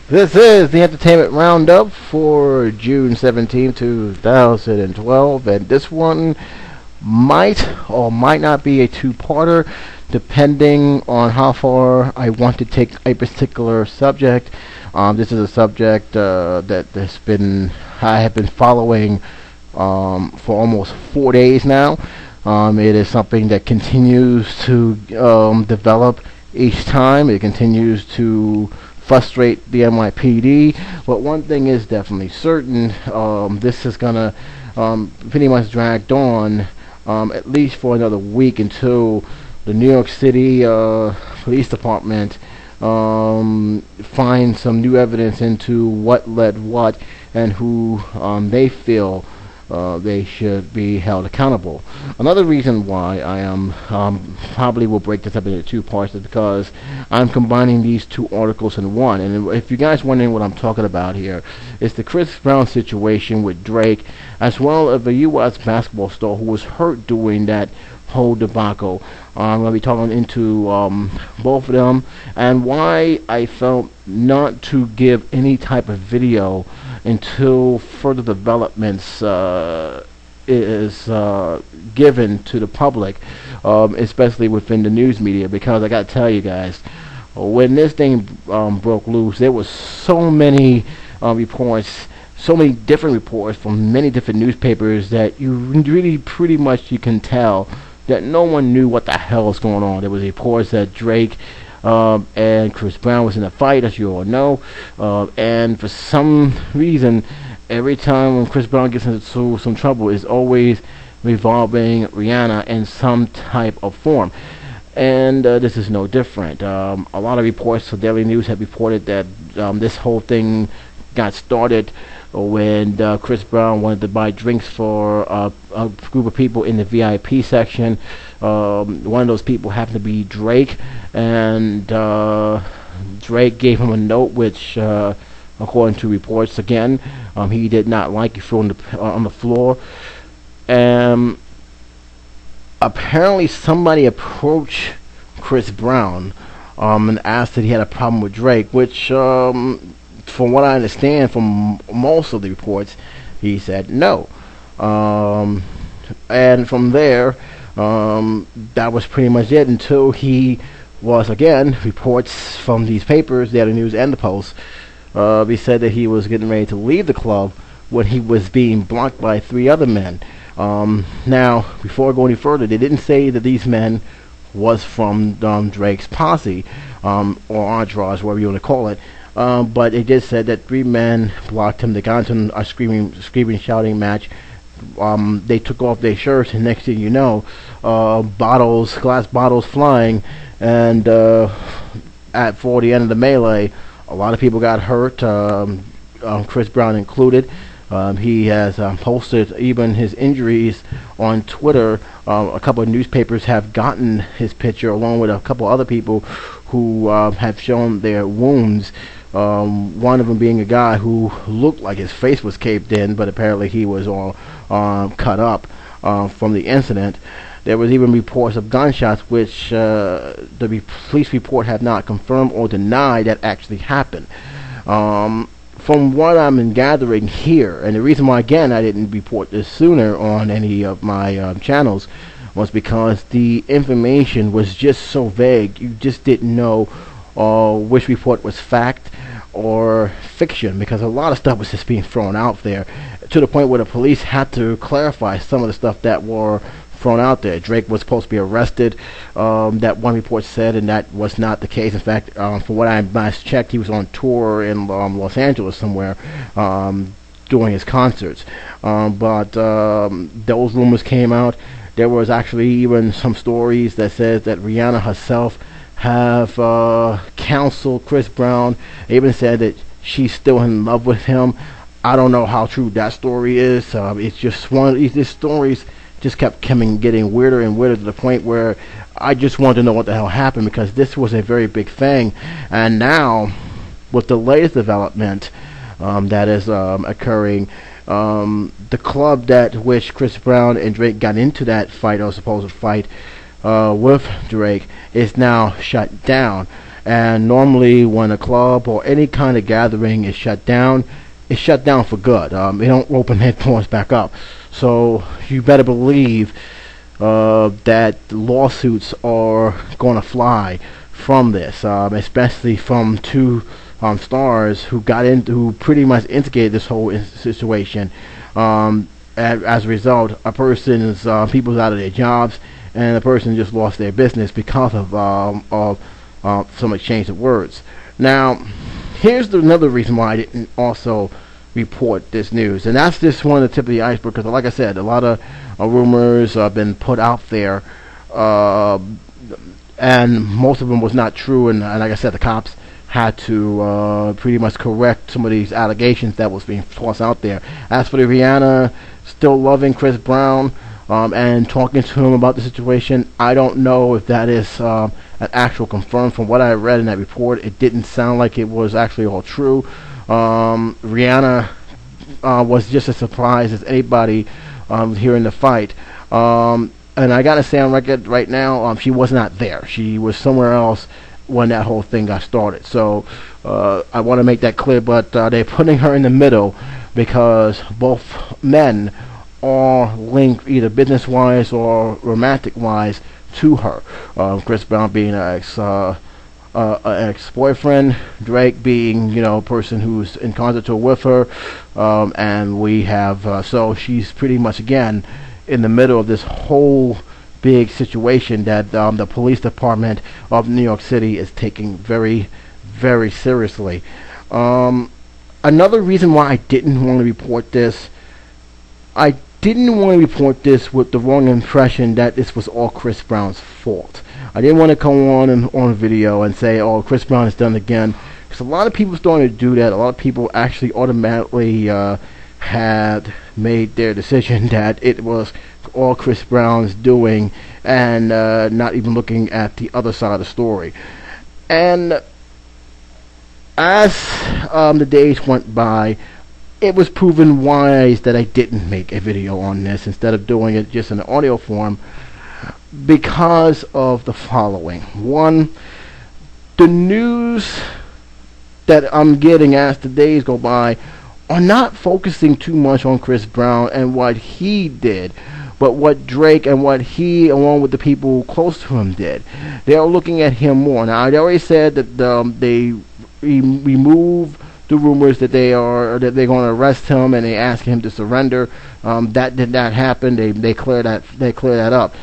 This is the entertainment roundup for June 17, 2012, and this one might or might not be a two-parter, depending on how far I want to take a particular subject. This is a subject that I have been following for almost 4 days now. It is something that continues to develop each time. It continues to frustrate the NYPD, but one thing is definitely certain. This is gonna pretty much drag on at least for another week until the New York City Police Department finds some new evidence into what led what and who they feel they should be held accountable. Another reason why I am probably will break this up into two parts is because I'm combining these two articles in one. And if you guys wondering what I'm talking about here, it's the Crist Brown situation with Drake, as well as the U.S. basketball star who was hurt during that whole debacle. I'm going to be talking into both of them and why I felt not to give any type of video until further developments is given to the public, especially within the news media, because I got to tell you guys, when this thing broke loose, there was so many reports, so many different reports from many different newspapers that you really pretty much you can tell that no one knew what the hell was going on. There was reports that Drake and Crist Brown was in a fight, as you all know, and for some reason, every time when Crist Brown gets into some trouble, it's always revolving Rihanna in some type of form. And this is no different. A lot of reports, the Daily News have reported that this whole thing got started when Crist Brown wanted to buy drinks for a group of people in the VIP section. One of those people happened to be Drake, and Drake gave him a note which, according to reports again, he did not like it thrown on the floor. Apparently somebody approached Crist Brown and asked that he had a problem with Drake, which from what I understand from most of the reports, he said no. And from there, that was pretty much it until he was, again, reports from these papers, the Daily News and the Post, he said that he was getting ready to leave the club when he was being blocked by 3 other men. Now, before I go any further, they didn't say that these men was from Drake's posse, or entourage, whatever you want to call it. But it did say that 3 men blocked him. They got into a screaming, shouting match. They took off their shirts, and next thing you know, glass bottles flying, and for the end of the melee, a lot of people got hurt, Crist Brown included. He has posted even his injuries on Twitter. A couple of newspapers have gotten his picture, along with a couple other people who have shown their wounds. One of them being a guy who looked like his face was caved in, but apparently he was all cut up from the incident. There was even reports of gunshots, which the police report have not confirmed or denied that actually happened. From what I'm gathering here, and the reason why, again, I didn't report this sooner on any of my channels was because the information was just so vague. You just didn't know which report was fact or fiction, because a lot of stuff was just being thrown out there, to the point where the police had to clarify some of the stuff that were thrown out there. Drake was supposed to be arrested, that one report said, and that was not the case. In fact, from what I last checked, he was on tour in Los Angeles somewhere doing his concerts. But those rumors came out. There was actually even some stories that says that Rihanna herself have counseled Crist Brown, even said that she's still in love with him. I don't know how true that story is. It's just one of these stories just kept getting weirder and weirder, to the point where I just wanted to know what the hell happened, because this was a very big thing. And now, with the latest development that is occurring, the club that which Crist Brown and Drake got into that fight, or supposed fight, with Drake is now shut down. And normally when a club or any kind of gathering is shut down, it's shut down for good. They don't open their doors back up. So you better believe that lawsuits are going to fly from this, especially from two stars who who pretty much instigated this whole situation. As a result, people's out of their jobs, and the person just lost their business because of some exchange of words. Now, here's another reason why I didn't also report this news, and that's just one of the tip of the iceberg, because like I said, a lot of rumors have been put out there, and most of them was not true, and like I said, the cops had to pretty much correct some of these allegations that was being tossed out there. As for the Rihanna still loving Crist Brown and talking to him about the situation, I don't know if that is an actual confirmed. From what I read in that report, it didn't sound like it was actually all true. Rihanna was just as surprised as anybody hearing the fight. And I gotta say on record right now, she was not there. She was somewhere else when that whole thing got started. So I want to make that clear. But they're putting her in the middle because both men are linked either business-wise or romantic-wise to her. Crist Brown being an ex-boyfriend, Drake being, a person who's in contact with her, and we have so she's pretty much again in the middle of this whole big situation that the police department of New York City is taking very, very seriously. Another reason why I didn't want to report this, I didn't want to report this with the wrong impression that this was all Crist Brown's fault. I didn't want to come on video and say, oh, Crist Brown has done it again, because a lot of people starting to do that. A lot of people actually automatically had made their decision that it was all Crist Brown's doing, and not even looking at the other side of the story. And as the days went by, it was proven wise that I didn't make a video on this instead of doing it just in audio form, because of the following. One, the news that I'm getting as the days go by are not focusing too much on Crist Brown and what he did, but what Drake and what he, along with the people close to him, did. They are looking at him more. Now, I already said that they removed the rumors that they're going to arrest him, and they asked him to surrender. That did not happen. They cleared that up.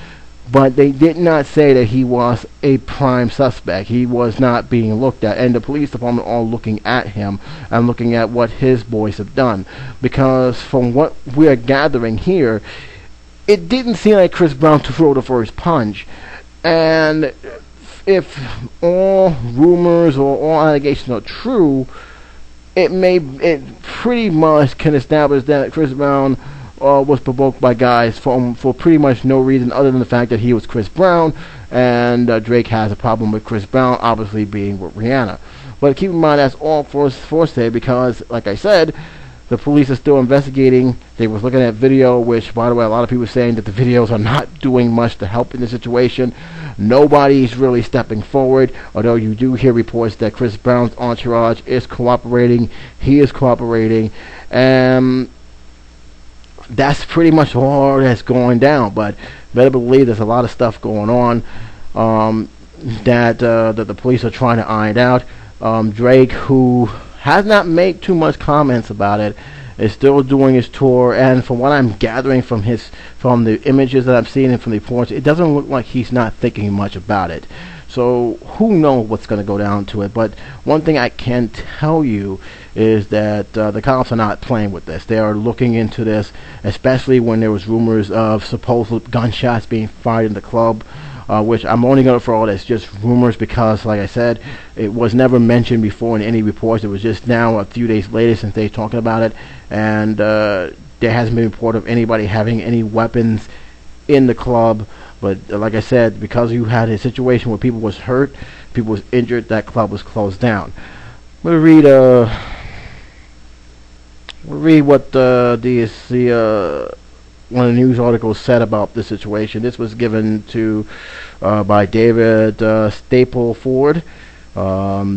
But they did not say that he was a prime suspect. He was not being looked at, and the police department are looking at him and looking at what his boys have done. Because from what we're gathering here, it didn't seem like Crist Brown to throw the first punch. And if all rumors or all allegations are true, it pretty much can establish that Crist Brown was provoked by guys for pretty much no reason other than the fact that he was Crist Brown, and Drake has a problem with Crist Brown obviously being with Rihanna. But keep in mind, that's all for say, because like I said, the police are still investigating. They was looking at video, which, by the way, a lot of people are saying that the videos are not doing much to help in the situation. Nobody's really stepping forward, although you do hear reports that Crist Brown's entourage is cooperating. He is cooperating, and that's pretty much all that's going down. But better believe there's a lot of stuff going on that the police are trying to iron out. Drake, who has not made too much comments about it, is still doing his tour, and from what I'm gathering from the images that I'm seeing and from the reports, it doesn't look like he's not thinking much about it. So who knows what's going to go down to it. But one thing I can tell you is that the cops are not playing with this. They are looking into this, especially when there was rumors of supposed gunshots being fired in the club, which I'm only going to throw out as just rumors because, like I said, it was never mentioned before in any reports. It was just now a few days later since they're talking about it, and there hasn't been a report of anybody having any weapons in the club. But like I said, because you had a situation where people was hurt, people was injured, that club was closed down. I'm going to read what the one of the news articles said about the situation. This was given to by David Stapleford.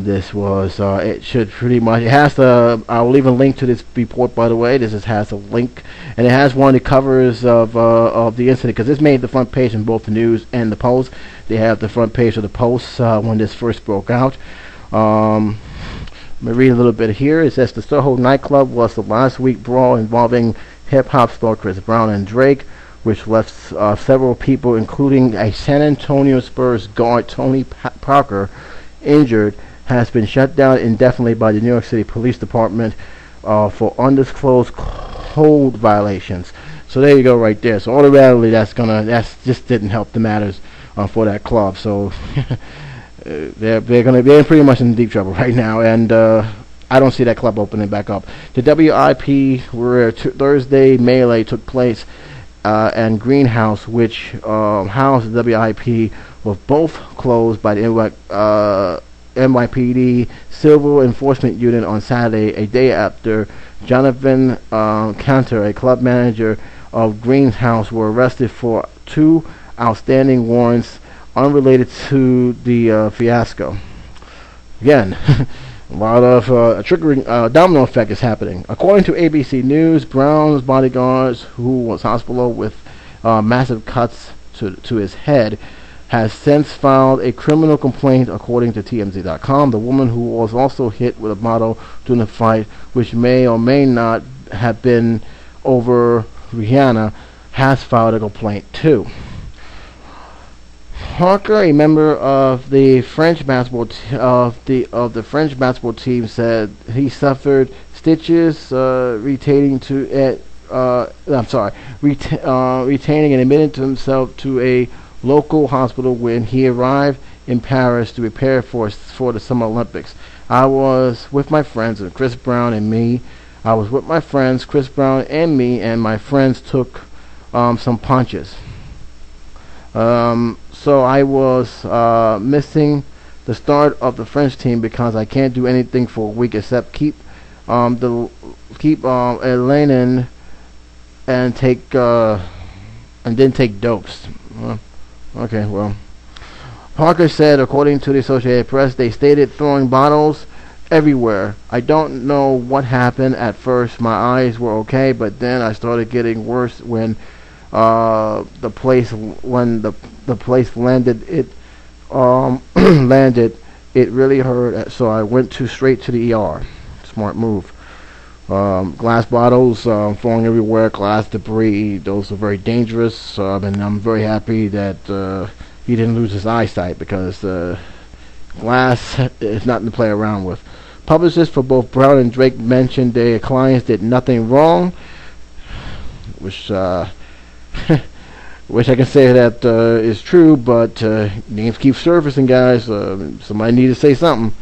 This was it should pretty much, it has the, I'll leave a link to this report, by the way. Has a link, and it has one of the covers of the incident, because this made the front page in both the news and the Post. They have the front page of the Post when this first broke out. Let me read a little bit here. It says the Soho nightclub was the last week brawl involving hip-hop star Crist Brown and Drake, which left several people, including a San Antonio Spurs guard Tony Parker, injured. Has been shut down indefinitely by the New York City Police Department for undisclosed code violations. So there you go, right there. So automatically, that's just didn't help the matters for that club. So they're pretty much in deep trouble right now, and I don't see that club opening back up. The WIP, where Thursday melee took place, and Greenhouse, which housed the WIP, were both closed by the NYPD Civil Enforcement Unit on Saturday, a day after Jonathan Cantor, a club manager of Greenhouse, were arrested for 2 outstanding warrants unrelated to the fiasco. Again, a lot of triggering domino effect is happening. According to ABC News, Brown's bodyguards, who was hospitalized with massive cuts to his head, has since filed a criminal complaint, according to TMZ.com. The woman, who was also hit with a bottle during the fight, which may or may not have been over Rihanna, has filed a complaint too. Parker, a member of the French basketball French basketball team, said he suffered stitches retaining and admitted to himself to a local hospital when he arrived in Paris to prepare for the Summer Olympics. I was with my friends and Crist Brown and me. I was with my friends, Crist Brown and me, and my friends took some punches. So I was missing the start of the French team because I can't do anything for a week except keep Elanin and then take dopes. Okay, well, Parker said, according to the Associated Press, they stated throwing bottles everywhere. I don't know what happened at first. My eyes were okay, but then I started getting worse when the place landed. It landed. It really hurt, so I went straight to the ER. Smart move. Glass bottles falling everywhere, glass debris. Those are very dangerous. And I'm very happy that he didn't lose his eyesight, because glass is nothing to play around with. Publicists for both Brown and Drake mentioned their clients did nothing wrong, which which I can say that is true, but names keep surfacing, guys. Somebody need to say something.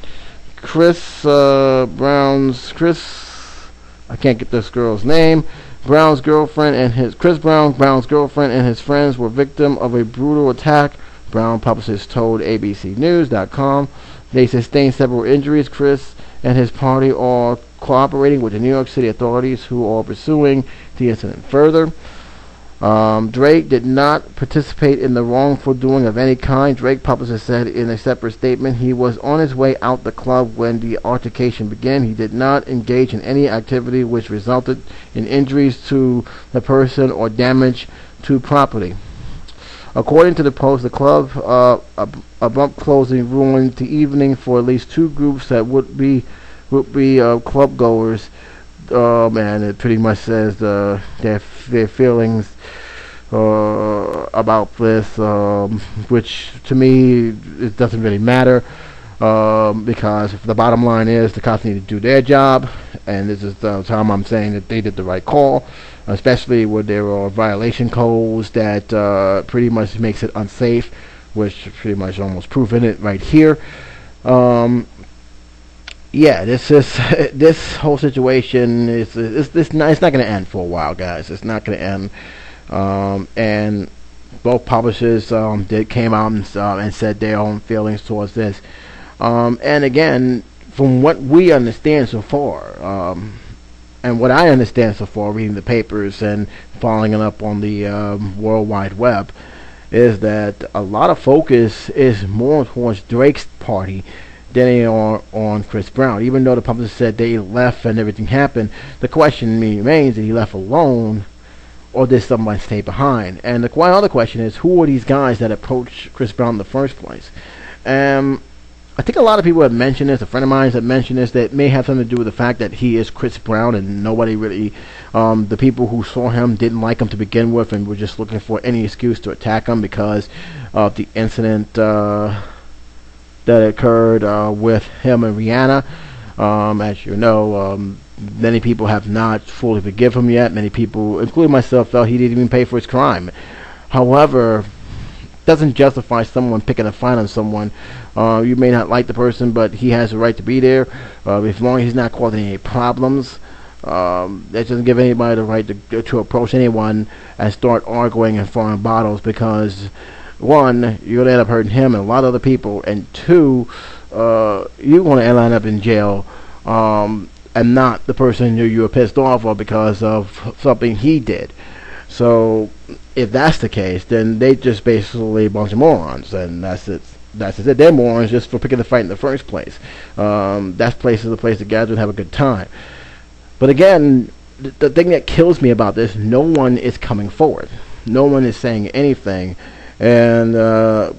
I can't get this girl's name. Brown's girlfriend and Crist Brown, Brown's girlfriend and his friends were victim of a brutal attack. Brown publicists told ABCNews.com they sustained several injuries. Crist and his party are cooperating with the New York City authorities, who are pursuing the incident further. Drake did not participate in the wrongful doing of any kind. Drake, publicist said in a separate statement, he was on his way out the club when the altercation began. He did not engage in any activity which resulted in injuries to the person or damage to property. According to the Post, the club abrupt closing ruined the evening for at least 2 groups that would be club goers. Man, it pretty much says their feelings about this, which to me it doesn't really matter, because the bottom line is the cops need to do their job, and this is the time I'm saying that they did the right call, especially when there are violation codes that pretty much makes it unsafe, which pretty much almost proven it right here. Yeah, this whole situation it's not going to end for a while, guys. It's not going to end. And both publishers came out and said their own feelings towards this. And again, from what we understand so far, and what I understand so far, reading the papers and following it up on the World Wide Web, is that a lot of focus is more towards Drake's party than they are on Crist Brown. Even though the publicist said they left and everything happened, the question remains: did he left alone, or did somebody stay behind? And the other question is, who are these guys that approached Crist Brown in the first place? I think a lot of people have mentioned this. A friend of mine has mentioned this. That may have something to do with the fact that he is Crist Brown, and nobody really, the people who saw him didn't like him to begin with, and were just looking for any excuse to attack him because of the incident that occurred with him and Rihanna. As you know, many people have not fully forgiven him yet. Many people, including myself, felt he didn't even pay for his crime. However, doesn't justify someone picking a fight on someone. You may not like the person, but he has a right to be there. As long as he's not causing any problems, that doesn't give anybody the right to approach anyone and start arguing and throwing bottles, because one, you're going to end up hurting him and a lot of other people, and two, you're going to end up in jail, and not the person who you were pissed off of because of something he did. So if that's the case, then they just basically a bunch of morons, and that's it. They're morons just for picking the fight in the first place. That place is the place to gather and have a good time. But again, the thing that kills me about this, no one is coming forward. No one is saying anything, and that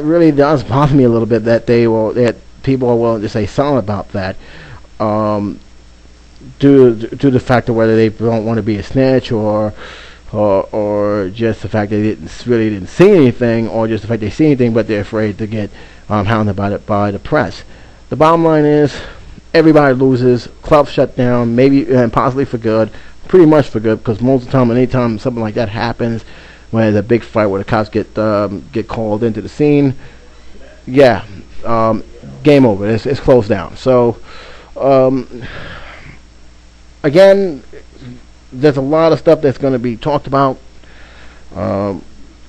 really does bother me a little bit, that that people are willing to say something about that. Due to the fact of whether they don't want to be a snitch, or just the fact they didn't see anything, or just the fact they see anything but they're afraid to get hounded by the press. The bottom line is, everybody loses. Clubs shut down, maybe and possibly for good, pretty much for good, because most of the time, anytime something like that happens, when there's a big fight where the cops get called into the scene, yeah, game over. It's closed down. So. Again, there's a lot of stuff that's going to be talked about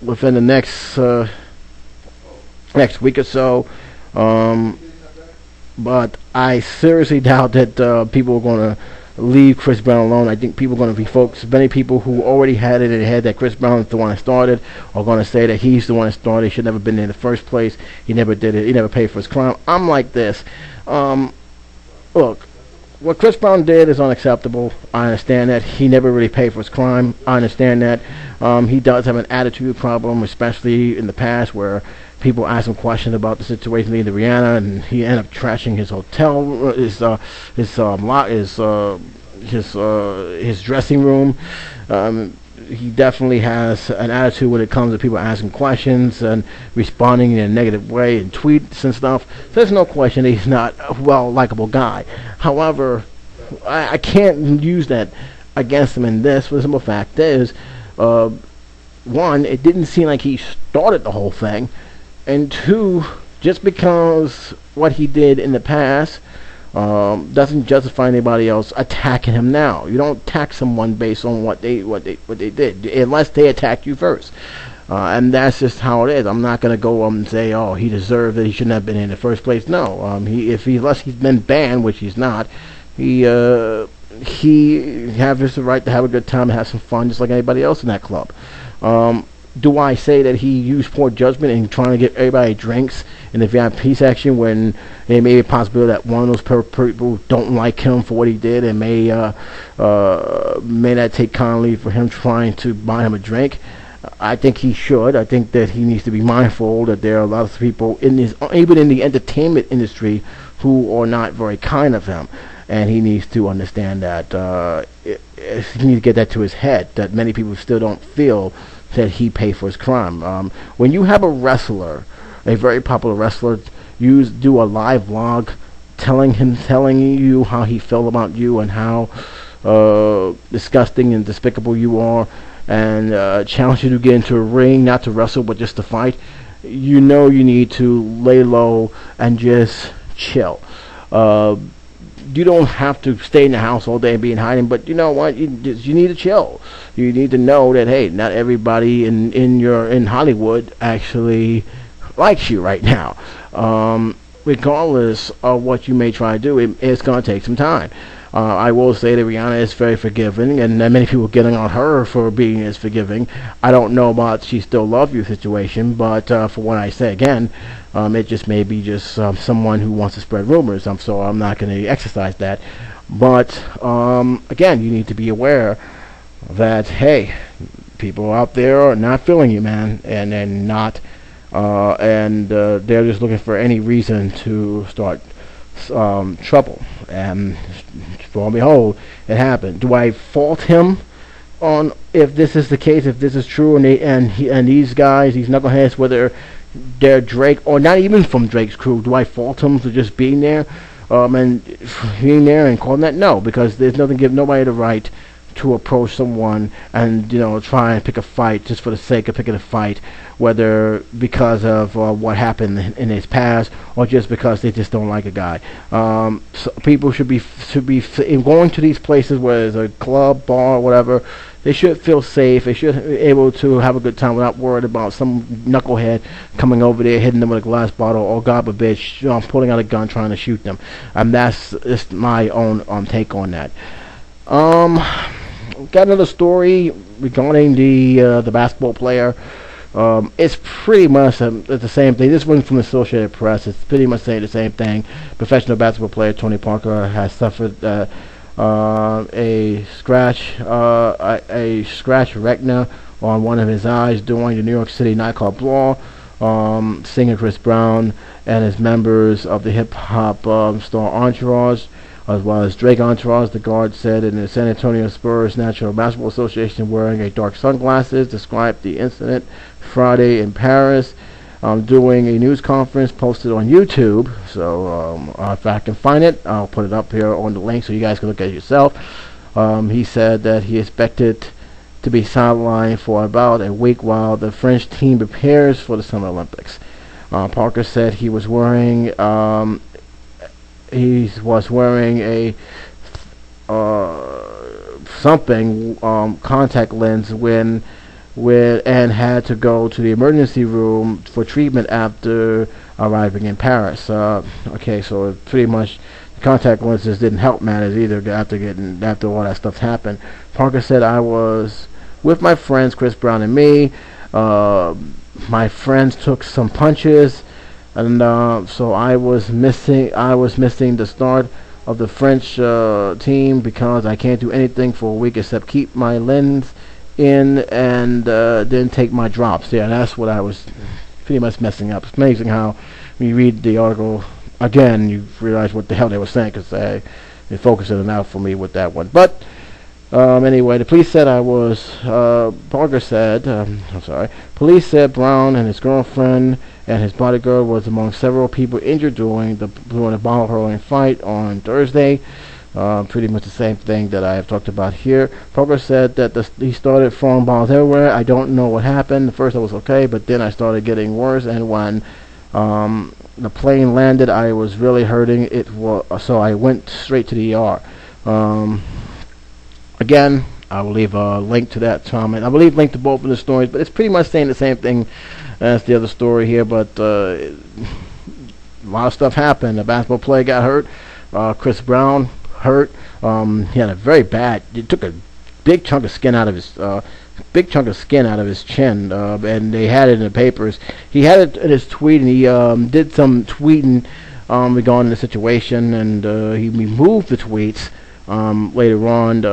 within the next week or so, but I seriously doubt that people are going to leave Crist Brown alone. I think people are going to be folks. Many people who already had it in their head that Crist Brown is the one that started are going to say that he's the one that started. He should never been there in the first place. He never did it. He never paid for his crime. I'm like this. Look. What Crist Brown did is unacceptable. I understand that. He never really paid for his crime. I understand that. He does have an attitude problem, especially in the past, where people ask him questions about the situation leading to Rihanna, and he ended up trashing his hotel, his dressing room. He definitely has an attitude when it comes to people asking questions and responding in a negative way in tweets and stuff. So there's no question that he's not a likable guy. However, I can't use that against him in this. The simple fact is, one, it didn't seem like he started the whole thing, and two, just because what he did in the past doesn't justify anybody else attacking him now. You don't attack someone based on what they did, unless they attack you first. And that's just how it is. I'm not going to go and say, oh, he deserved it, he shouldn't have been in the first place. No, unless he's been banned, which he's not, he has the right to have a good time and have some fun, just like anybody else in that club. Do I say that he used poor judgment in trying to get everybody drinks in the VIP section when there may be a possibility that one of those people don't like him for what he did, and may not take kindly for him trying to buy him a drink? I think he should. I think that he needs to be mindful that there are a lot of people even in the entertainment industry, who are not very kind of him, and he needs to understand that. He needs to get that to his head, that many people still don't feel that he paid for his crime. When you have a wrestler, a very popular wrestler, do a live vlog telling you how he felt about you and how disgusting and despicable you are, and challenge you to get into a ring, not to wrestle but just to fight, you need to lay low and just chill. You don't have to stay in the house all day and be in hiding, but you know what? You need to chill. You need to know that, hey, not everybody in Hollywood actually likes you right now. Regardless of what you may try to do, it's going to take some time. I will say that Rihanna is very forgiving, and many people getting on her for being as forgiving. I don't know about she still love you situation, but for what I say again, it just may be just someone who wants to spread rumors. So I'm not going to exercise that. But again, you need to be aware that hey, people out there are not feeling you, man, and not, they're just looking for any reason to start trouble. And lo and behold, it happened. Do I fault him on if this is the case, if this is true, and these guys, these knuckleheads, whether they're Drake or not even from Drake's crew, do I fault him for just being there, and being there and calling that? No, because there's nothing give nobody the right to approach someone and try and pick a fight just for the sake of picking a fight, whether because of what happened in his past or just because they just don't like a guy. So people should be going to these places, whether it's a club, bar, whatever. They should feel safe. They should be able to have a good time without worried about some knucklehead coming over there, hitting them with a glass bottle, or God forbid, pulling out a gun trying to shoot them. And that's just my own take on that. Got another story regarding the basketball player. It's pretty much the same thing. This one from the Associated Press. It's pretty much saying the same thing. Professional basketball player Tony Parker has suffered a scratch retina on one of his eyes during the New York City nightclub brawl. Singer Crist Brown and his members of the hip-hop star entourage, as well as Drake entourage, the guard said in the San Antonio Spurs National Basketball Association, wearing a dark sunglasses, described the incident Friday in Paris during a news conference posted on YouTube. So if I can find it, I'll put it up here on the link so you guys can look at it yourself. He said that he expected to be sidelined for about a week while the French team prepares for the Summer Olympics. Parker said he was wearing a contact lens and had to go to the emergency room for treatment after arriving in Paris. Okay, so pretty much the contact lenses didn't help matters either after all that stuff happened. Parker said, I was with my friends Crist Brown and me. My friends took some punches, and so I was missing the start of the French team because I can't do anything for a week except keep my lens in and then take my drops. Yeah, that's what I was pretty much messing up. It's amazing how when you read the article again, you realize what the hell they were saying, because they focused it out for me with that one. But anyway, the police said police said Brown and his girlfriend and his bodyguard was among several people injured during the bottle hurling fight on Thursday. Pretty much the same thing that I have talked about here. Parker said that he started throwing bottles everywhere. I don't know what happened. At first I was okay, but then I started getting worse, and when the plane landed, I was really hurting. So I went straight to the ER. Again, I will leave a link to that comment. I believe link to both of the stories, but it's pretty much saying the same thing as the other story here. But a lot of stuff happened. A basketball player got hurt. Crist Brown hurt. He had a very bad. It took a big chunk of skin out of his chin, and they had it in the papers. He had it in his tweet, and he did some tweeting regarding the situation, and he removed the tweets later on.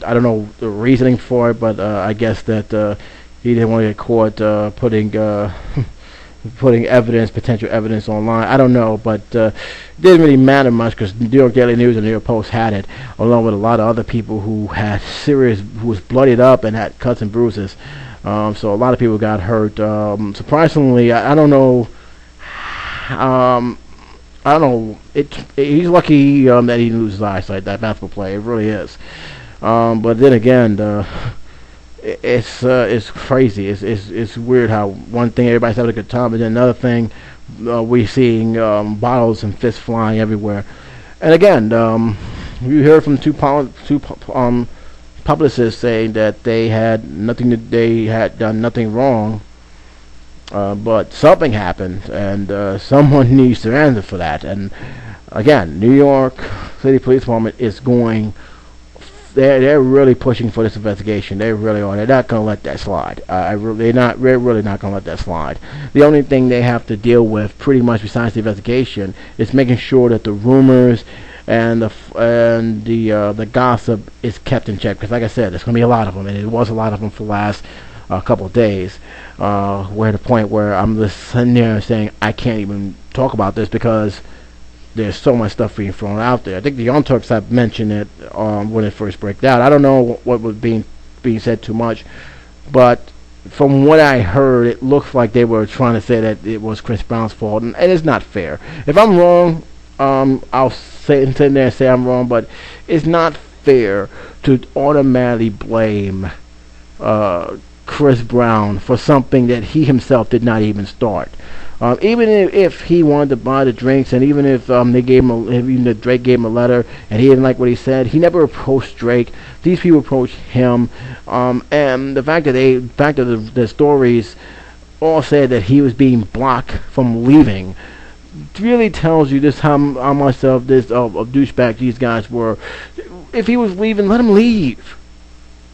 I don't know the reasoning for it, but I guess that he didn't want to get caught putting potential evidence online. I don't know, but it didn't really matter much because New York Daily News and New York Post had it, along with a lot of other people who was bloodied up and had cuts and bruises. So a lot of people got hurt. Surprisingly, I don't know. He's lucky that he didn't lose his eyesight. That basketball player, it really is. But then again, it's crazy. It's weird how one thing everybody's having a good time, and then another thing we're seeing bottles and fists flying everywhere. And again, you heard from two publicists saying that they had done nothing wrong, but something happened, and someone needs to answer for that. And Again, New York City Police Department is going. They're really pushing for this investigation. They really are. They're not going to let that slide. They're really not going to let that slide. The only thing they have to deal with, pretty much besides the investigation, is making sure that the rumors and the gossip is kept in check. Because, like I said, there's going to be a lot of them, and it was a lot of them for the last couple of days. We're at a point where I'm just sitting there saying I can't even talk about this because there's so much stuff being thrown out there. I think the Young Turks have mentioned it when it first broke out. I don't know what was being said too much, but from what I heard, it looks like they were trying to say that it was Crist Brown's fault, and it's not fair. If I'm wrong, I'll sit there and say I'm wrong, but it's not fair to automatically blame Crist Brown for something that he himself did not even start. Even if he wanted to buy the drinks, and even if Drake gave him a letter and he didn't like what he said, he never approached Drake. These people approached him, and the fact that the stories all said that he was being blocked from leaving really tells you just how much of douchebag these guys were. If he was leaving, let him leave.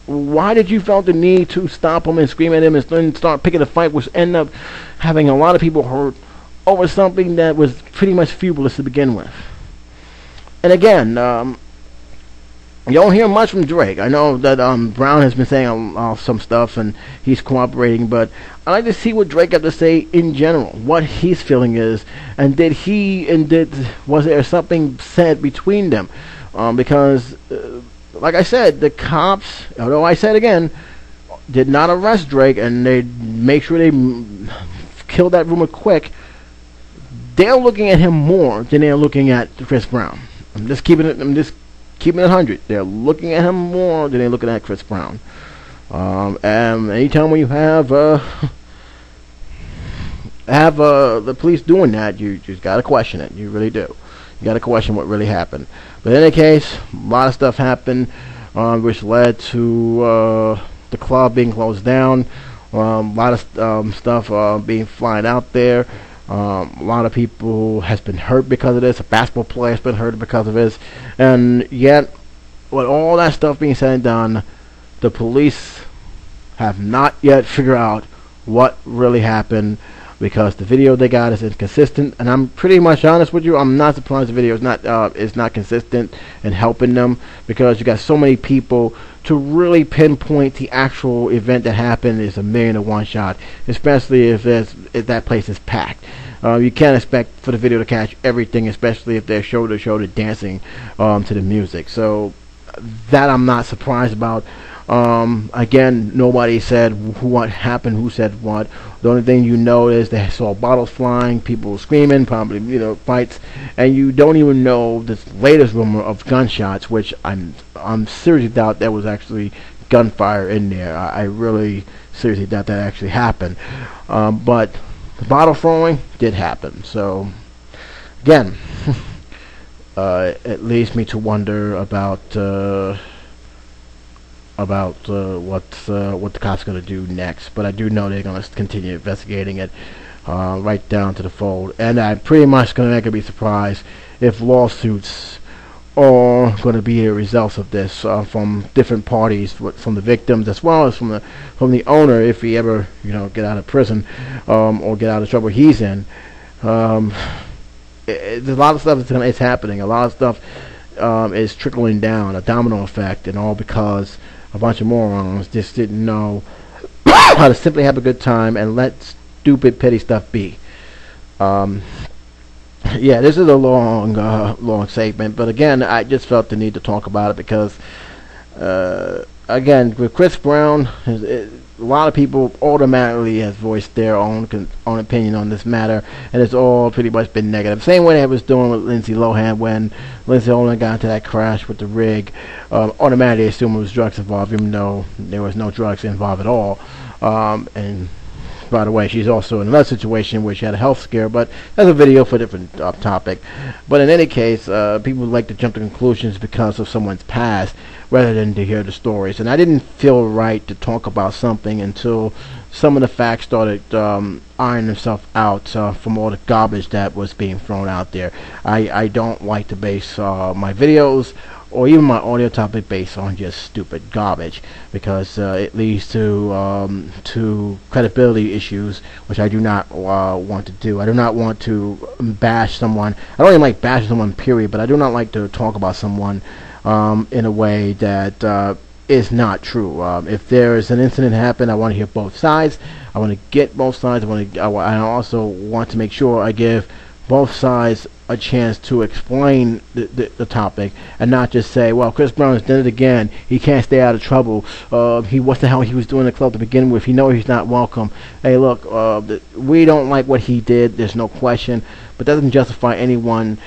Why did you felt the need to stop him and scream at him and then start picking a fight, which ended up having a lot of people hurt over something that was pretty much frivolous to begin with? And again, you don't hear much from Drake. I know that Brown has been saying some stuff and he's cooperating, but I'd like to see what Drake got to say in general, what his feeling is, and was there something said between them? Because like I said, the cops, although I said again, did not arrest Drake, and they make sure they kill that rumor quick. They're looking at him more than they're looking at Crist Brown. I'm just keeping it 100. They're looking at him more than they're looking at Crist Brown. And anytime when you have the police doing that, you just gotta question it. You really do. You got to question what really happened. But in any case, a lot of stuff happened, which led to the club being closed down. A lot of stuff being flying out there. A lot of people has been hurt because of this. A basketball player has been hurt because of this. And yet, with all that stuff being said and done, the police have not yet figured out what really happened, because the video they got is inconsistent, and I'm pretty much honest with you. I'm not surprised the video is not consistent in helping them, because you got so many people to really pinpoint the actual event that happened is 1,000,000 to 1 shot, especially if that place is packed. You can't expect for the video to catch everything, especially if they're shoulder to shoulder dancing to the music. So that I'm not surprised about. Again, nobody said what happened, who said what. The only thing you know is they saw bottles flying, people screaming, probably fights, and you don't even know this latest rumor of gunshots, which I'm seriously doubt there was actually gunfire in there. I really seriously doubt that actually happened. But the bottle throwing did happen. So again, it leads me to wonder about what the cops are going to do next. But I do know they're going to continue investigating it right down to the fold. And I'm pretty much going to be surprised if lawsuits are going to be the results of this from different parties, from the victims as well as from the owner, if he ever get out of prison or get out of trouble he's in. There's a lot of stuff that's happening. A lot of stuff is trickling down, a domino effect, and all because a bunch of morons just didn't know how to simply have a good time and let stupid, petty stuff be. Yeah, this is a long segment, but again, I just felt the need to talk about it because, again, with Crist Brown, a lot of people automatically has voiced their own opinion on this matter, and it's all pretty much been negative. Same way they was doing with Lindsay Lohan when Lindsay Lohan got into that crash with the rig. Automatically assumed it was drugs involved, even though there was no drugs involved at all. And by the way, she's also in another situation where she had a health scare, but that's a video for a different topic. But in any case, people like to jump to conclusions because of someone's past rather than to hear the stories. And I didn't feel right to talk about something until some of the facts started ironing themselves out from all the garbage that was being thrown out there. I don't like to base my videos or even my audio topic based on just stupid garbage, because it leads to credibility issues, which I do not want to do. I do not want to bash someone. I don't even like bashing someone, period, but I do not like to talk about someone in a way that is not true. If there is an incident happen, I want to hear both sides. I want to get both sides. I also want to make sure I give both sides a chance to explain the topic, and not just say, well, Crist Brown has done it again, he can't stay out of trouble, what the hell he was doing in the club to begin with, he knows he's not welcome. Hey, look, we don't like what he did, there's no question, but that doesn't justify anyone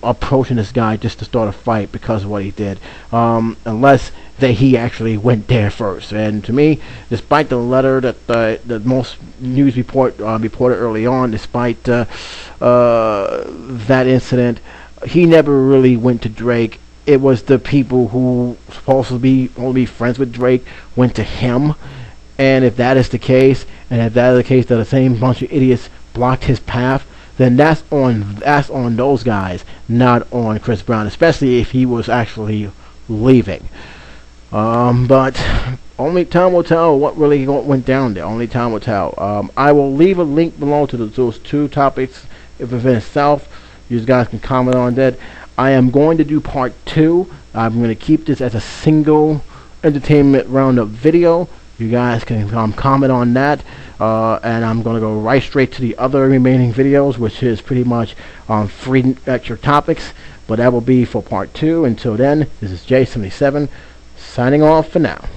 approaching this guy just to start a fight because of what he did, unless that he actually went there first. And to me, despite the letter that the most news reported early on, despite that incident, he never really went to Drake. It was the people who supposed to be friends with Drake went to him. And if that is the case, and if that is the case that the same bunch of idiots blocked his path, then that's on those guys, not on Crist Brown, especially if he was actually leaving. But only time will tell what really went down there. Only time will tell. I will leave a link below to those two topics. If it's in itself, you guys can comment on that. I am going to do part 2. I'm going to keep this as a single entertainment roundup video. You guys can comment on that, and I'm going to go right straight to the other remaining videos, which is pretty much 3 extra topics, but that will be for part 2. Until then, this is J77 signing off for now.